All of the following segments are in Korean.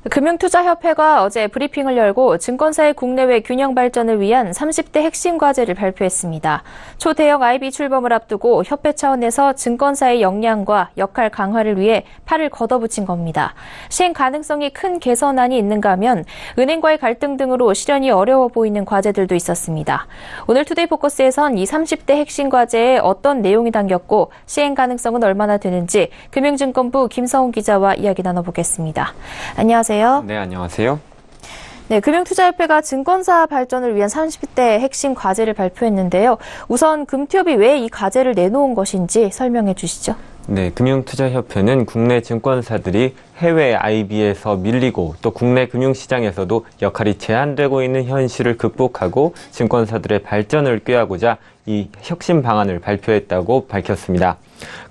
금융투자협회가 어제 브리핑을 열고 증권사의 국내외 균형 발전을 위한 30대 핵심 과제를 발표했습니다. 초대형 IB 출범을 앞두고 협회 차원에서 증권사의 역량과 역할 강화를 위해 팔을 걷어붙인 겁니다. 시행 가능성이 큰 개선안이 있는가 하면 은행과의 갈등 등으로 실현이 어려워 보이는 과제들도 있었습니다. 오늘 투데이 포커스에선 이 30대 핵심 과제에 어떤 내용이 담겼고 시행 가능성은 얼마나 되는지 금융증권부 김서훈 기자와 이야기 나눠보겠습니다. 안녕하세요. 네, 안녕하세요. 네, 금융투자협회가 증권사 발전을 위한 30대 핵심 과제를 발표했는데요. 우선 금투협이 왜 이 과제를 내놓은 것인지 설명해 주시죠. 네, 금융투자협회는 국내 증권사들이 해외 IB에서 밀리고 또 국내 금융시장에서도 역할이 제한되고 있는 현실을 극복하고 증권사들의 발전을 꾀하고자 이 혁신 방안을 발표했다고 밝혔습니다.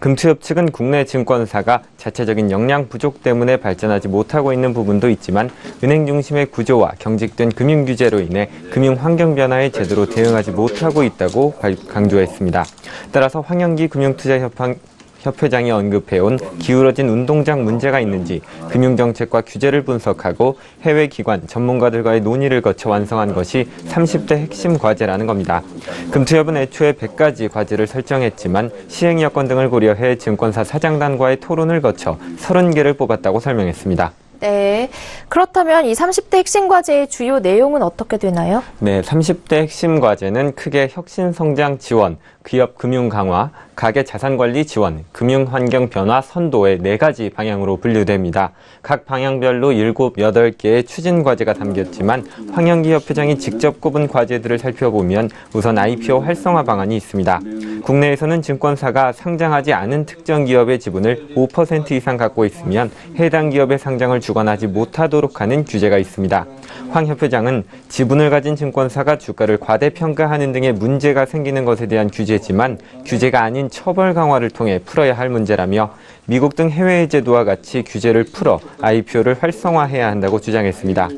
금투협 측은 국내 증권사가 자체적인 역량 부족 때문에 발전하지 못하고 있는 부분도 있지만 은행 중심의 구조와 경직된 금융규제로 인해 금융 환경 변화에 제대로 대응하지 못하고 있다고 강조했습니다. 따라서 황영기 금융투자협회장이 언급해온 기울어진 운동장 문제가 있는지 금융정책과 규제를 분석하고 해외 기관, 전문가들과의 논의를 거쳐 완성한 것이 30대 핵심 과제라는 겁니다. 금투협은 애초에 100가지 과제를 설정했지만 시행 여건 등을 고려해 증권사 사장단과의 토론을 거쳐 30개를 뽑았다고 설명했습니다. 네, 그렇다면 이 30대 핵심 과제의 주요 내용은 어떻게 되나요? 네, 30대 핵심 과제는 크게 혁신성장 지원, 기업 금융 강화, 가계 자산 관리 지원, 금융 환경 변화 선도의 4가지 방향으로 분류됩니다. 각 방향별로 7, 8개의 추진 과제가 담겼지만 황영기 협회장이 직접 꼽은 과제들을 살펴보면 우선 IPO 활성화 방안이 있습니다. 국내에서는 증권사가 상장하지 않은 특정 기업의 지분을 5% 이상 갖고 있으면 해당 기업의 상장을 주관하지 못하도록 하는 규제가 있습니다. 황 협회장은 지분을 가진 증권사가 주가를 과대평가하는 등의 문제가 생기는 것에 대한 규제지만 규제가 아닌 처벌 강화를 통해 풀어야 할 문제라며 미국 등 해외의 제도와 같이 규제를 풀어 IPO를 활성화해야 한다고 주장했습니다.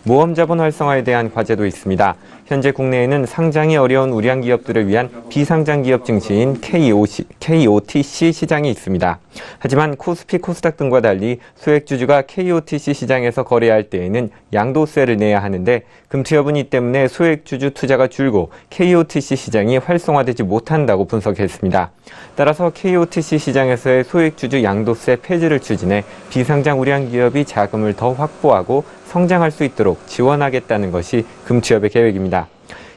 모험자본 활성화에 대한 과제도 있습니다. 현재 국내에는 상장이 어려운 우량 기업들을 위한 비상장 기업 증시인 KOTC 시장이 있습니다. 하지만 코스피, 코스닥 등과 달리 소액주주가 KOTC 시장에서 거래할 때에는 양도세를 내야 하는데 금투협은 이 때문에 소액주주 투자가 줄고 KOTC 시장이 활성화되지 못한다고 분석했습니다. 따라서 KOTC 시장에서의 소액주주 양도세 폐지를 추진해 비상장 우량 기업이 자금을 더 확보하고 성장할 수 있도록 지원하겠다는 것이 금투협의 계획입니다.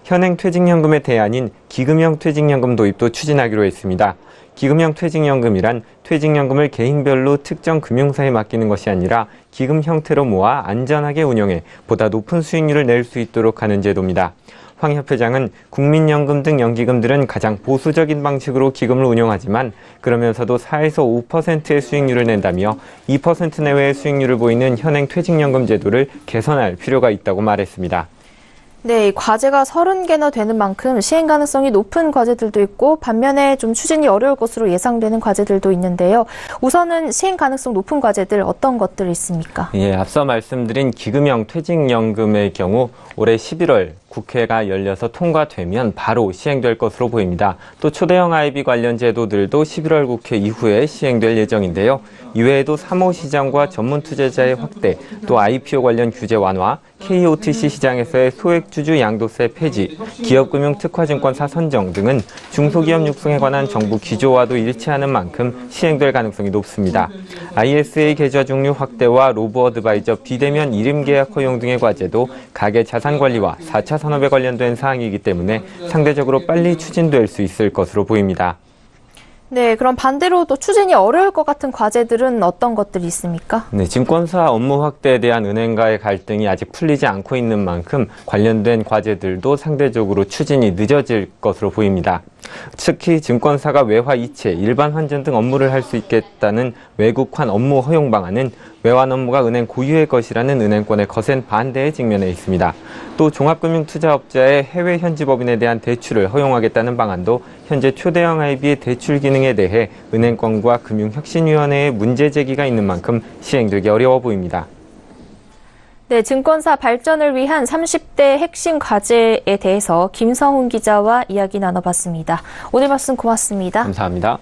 현행 퇴직연금의 대안인 기금형 퇴직연금 도입도 추진하기로 했습니다. 기금형 퇴직연금이란 퇴직연금을 개인별로 특정 금융사에 맡기는 것이 아니라 기금 형태로 모아 안전하게 운영해 보다 높은 수익률을 낼 수 있도록 하는 제도입니다. 황 협회장은 국민연금 등 연기금들은 가장 보수적인 방식으로 기금을 운영하지만 그러면서도 4에서 5%의 수익률을 낸다며 2% 내외의 수익률을 보이는 현행 퇴직연금 제도를 개선할 필요가 있다고 말했습니다. 네, 과제가 30개나 되는 만큼 시행 가능성이 높은 과제들도 있고 반면에 좀 추진이 어려울 것으로 예상되는 과제들도 있는데요. 우선은 시행 가능성 높은 과제들 어떤 것들이 있습니까? 예, 앞서 말씀드린 기금형 퇴직연금의 경우 올해 11월 국회가 열려서 통과되면 바로 시행될 것으로 보입니다. 또 초대형 IB 관련 제도들도 11월 국회 이후에 시행될 예정인데요. 이외에도 사모시장과 전문투자자의 확대, 또 IPO 관련 규제 완화, KOTC 시장에서의 소액주주 양도세 폐지, 기업금융특화증권사 선정 등은 중소기업 육성에 관한 정부 기조와도 일치하는 만큼 시행될 가능성이 높습니다. ISA 계좌 종류 확대와 로보어드바이저 비대면 이름계약 허용 등의 과제도 가계 자산관리와 4차 산업에 관련된 사항이기 때문에 상대적으로 빨리 추진될 수 있을 것으로 보입니다. 네, 그럼 반대로 또 추진이 어려울 것 같은 과제들은 어떤 것들이 있습니까? 네, 증권사 업무 확대에 대한 은행과의 갈등이 아직 풀리지 않고 있는 만큼 관련된 과제들도 상대적으로 추진이 늦어질 것으로 보입니다. 특히 증권사가 외화 이체, 일반 환전 등 업무를 할 수 있겠다는 외국환 업무 허용 방안은 외환 업무가 은행 고유의 것이라는 은행권의 거센 반대에 직면해 있습니다. 또 종합금융투자업자의 해외 현지법인에 대한 대출을 허용하겠다는 방안도 현재 초대형 IB의 대출 기능에 대해 은행권과 금융혁신위원회의 문제 제기가 있는 만큼 시행되기 어려워 보입니다. 네, 증권사 발전을 위한 30대 핵심 과제에 대해서 김성훈 기자와 이야기 나눠봤습니다. 오늘 말씀 고맙습니다. 감사합니다.